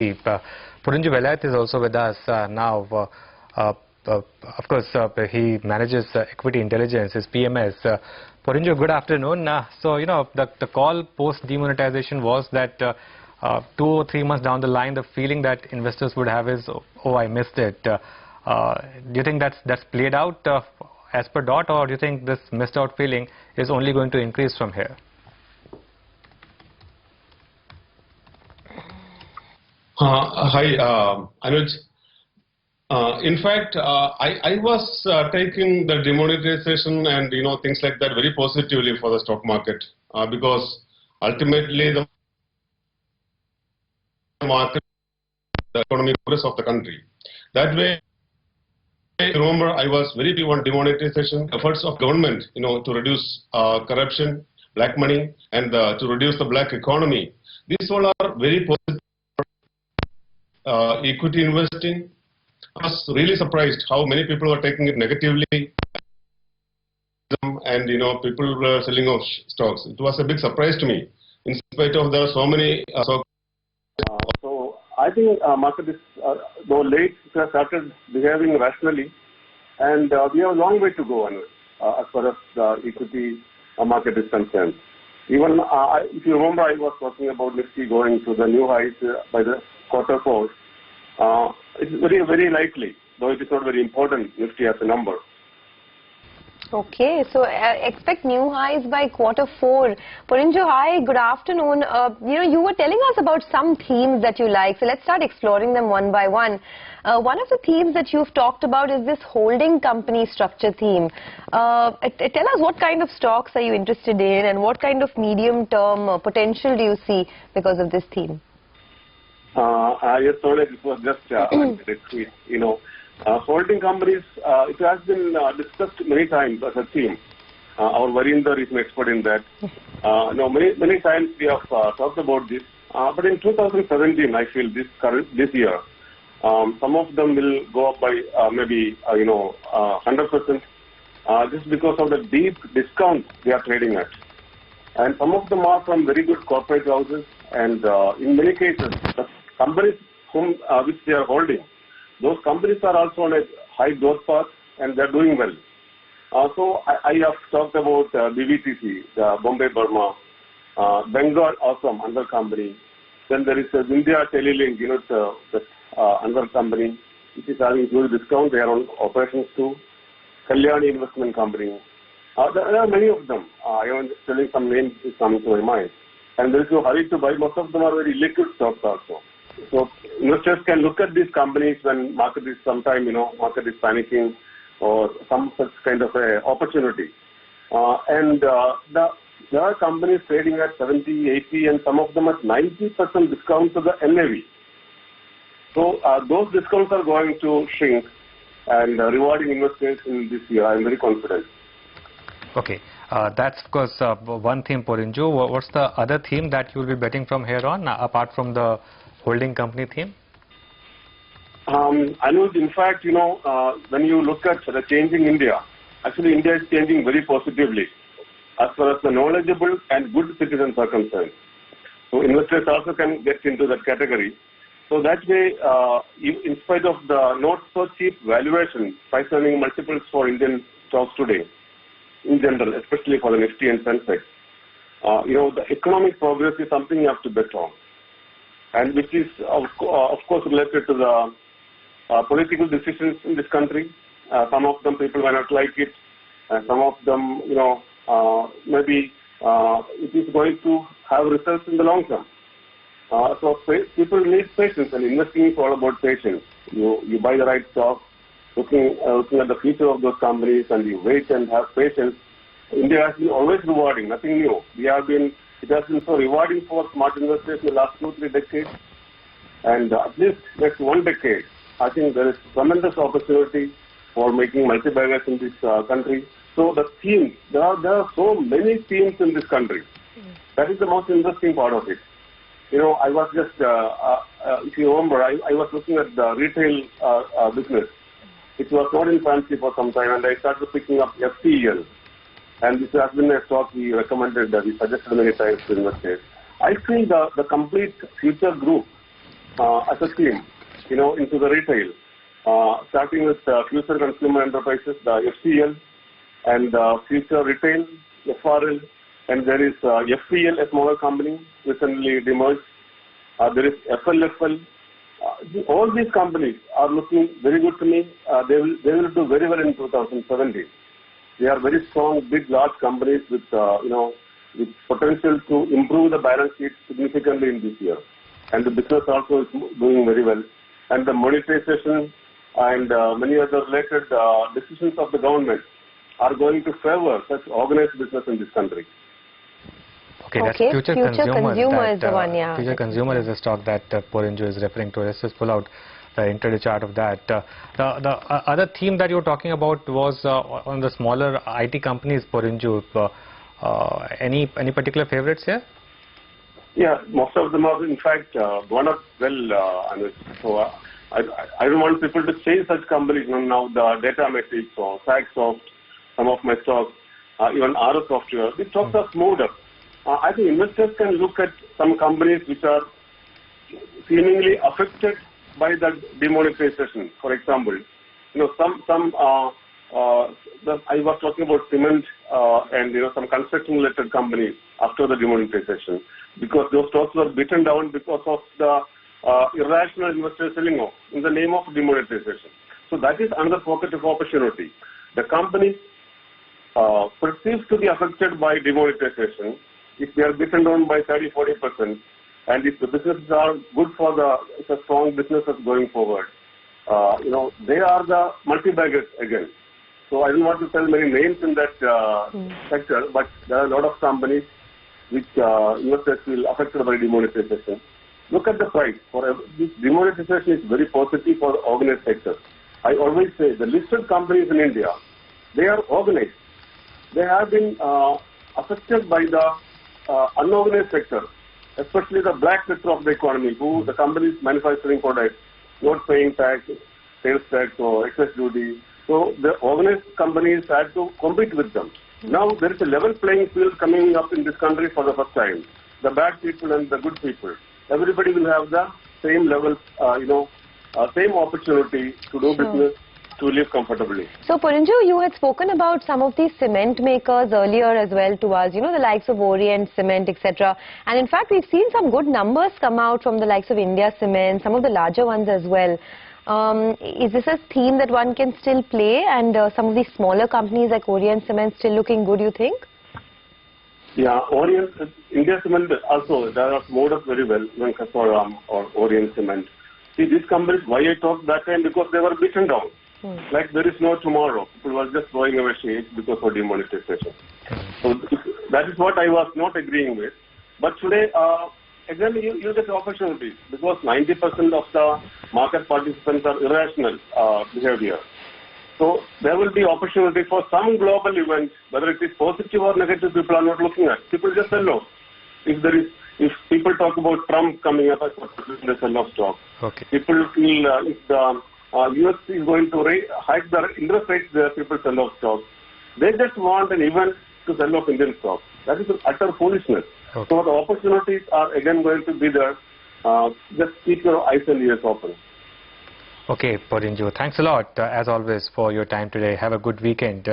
Porinju Veliyath is also with us now. Of course, he manages equity intelligence, his PMS. Porinju, good afternoon. So, the call post demonetization was that 2 or 3 months down the line, the feeling that investors would have is, oh, I missed it. Do you think that's played out as per DOT, or do you think this missed out feeling is only going to increase from here? Hi, Anuj. In fact, I was taking the demonetization and things like that very positively for the stock market because ultimately the market, the economic progress of the country. That way, I remember I was very big on demonetization efforts of government, to reduce corruption, black money, and to reduce the black economy. These all are very positive. Equity investing. I was really surprised how many people were taking it negatively, and people were selling off stocks. It was a big surprise to me, in spite of there are so many stocks. So I think market is though late, it has started behaving rationally, and we have a long way to go as far as the equity market is concerned. Even if you remember, I was talking about Nifty going to the new highs by the quarter 4. It's very, very likely, though it is not very important, Nifty as a number. Okay, so expect new highs by quarter 4. Porinju, hi, good afternoon. You were telling us about some themes that you like, so let's start exploring them one by one. One of the themes that you've talked about is this holding company structure theme. Tell us what kind of stocks are you interested in and what kind of medium-term potential do you see because of this theme? Yes, sorry, it was just holding companies, it has been discussed many times as a theme. Our Varinder is an expert in that. Many times we have talked about this. But in 2017, I feel this year, some of them will go up by maybe 100%, just because of the deep discounts they are trading at. And some of them are from very good corporate houses, and in many cases, the companies which they are holding, those companies are also on a high growth path and they are doing well. So I have talked about BVTC, the Bombay Burma, Bengal Awesome, another company. Then there is India Telelink, it's another company which is having huge discount. They are on operations too. Kalyani Investment Company. There are many of them. I am telling some names which come to my mind. And there is no hurry to buy. Most of them are very liquid stocks also. So investors can look at these companies when market is market is panicking or some such kind of a opportunity. There are companies trading at 70, 80 and some of them at 90% discount to the NAV. So those discounts are going to shrink and rewarding investors in this year. I am very confident. Okay, that's of course one theme, Porinju. What's the other theme that you will be betting from here on, apart from the holding company theme? Anuj, in fact, when you look at the changing India, actually India is changing very positively as far as the knowledgeable and good citizens are concerned. So investors also can get into that category. So that way, in spite of the not so cheap valuation, price earning multiples for Indian stocks today, in general, especially for the Nifty and Sensex, the economic progress is something you have to bet on. And which is, of course, related to the political decisions in this country. Some of them people may not like it, and some of them, maybe it is going to have results in the long term. So people need patience, and investing is all about patience. You buy the right stock, looking at the future of those companies, and you wait and have patience. India has been always rewarding, nothing new. It has been so rewarding for smart investors in the last 2-3 decades. And at least next 1 decade, I think there is tremendous opportunity for making multi-baggers in this country. So the themes, there are so many themes in this country. That is the most interesting part of it. I was just, if you remember, I was looking at the retail business. It was not in fancy for some time, and I started picking up FTEL. And this has been a stock we recommended, we suggested many times to investors. I feel the complete future group as a team, into the retail, starting with Future Consumer Enterprises, the FCL, and Future Retail, FRL, and there is FPL, a smaller company, recently demerged. There is FLFL. All these companies are looking very good to me. They will do very well in 2017. They are very strong, big, large companies with with potential to improve the balance sheet significantly in this year. And the business also is doing very well. And the monetization and many other related decisions of the government are going to favor such organized business in this country. Okay, that's Future Consumer is the one, yeah. Future Consumer is a stock that Porinju is referring to. Let's just pull out the intraday chart of that. The other theme that you were talking about was on the smaller IT companies, Porinju. Any particular favorites here? Yeah, most of them are in fact gone up well. So I don't want people to chase such companies now. The Datametrics or Saxsoft, some of my stocks, even RS Software, these stocks are moved up. I think investors can look at some companies which are seemingly affected by the demonetization. For example, I was talking about cement and some construction-related companies after the demonetization, because those stocks were beaten down because of the irrational investors selling off in the name of demonetization. So that is another pocket of opportunity. The companies perceived to be affected by demonetization, if they are beaten down by 30-40%, and if the businesses are good for it's a strong businesses going forward, they are the multi-baggers again. So I don't want to tell many names in that sector, but there are a lot of companies which investors feel affected by demonetization. Look at the price. This demonetization is very positive for the organized sector. I always say the listed companies in India, they are organized. They have been affected by the unorganized sector, especially the black sector of the economy, who the companies manufacturing products, not paying tax, sales tax or excess duty. So the organized companies had to compete with them. Now there is a level playing field coming up in this country for the first time. The bad people and the good people. Everybody will have the same level, same opportunity to do business, to live comfortably. So Porinju, you had spoken about some of these cement makers earlier as well to us, the likes of Orient Cement, etc. And in fact, we've seen some good numbers come out from the likes of India Cement, some of the larger ones as well. Is this a theme that one can still play, and some of these smaller companies like Orient Cement still looking good, you think? Yeah, India Cement also, they are moved up very well, or Orient Cement. See, these companies, why I talked that time, because they were beaten down. Like there is no tomorrow. People were just throwing away shares because of demonetization. So that is what I was not agreeing with. But today, again, you get opportunities, because 90% of the market participants are irrational behavior. So there will be opportunity for some global event, whether it is positive or negative, people are not looking at. People just sell off. If people talk about Trump coming up, they sell off stock. Okay. People feel if the US is going to hike the interest rates there, people sell off stocks. They just want an event to sell off Indian stocks. That is utter foolishness. Okay. So the opportunities are again going to be there. Just keep your eyes and ears open. Okay, Porinju, thanks a lot, as always, for your time today. Have a good weekend.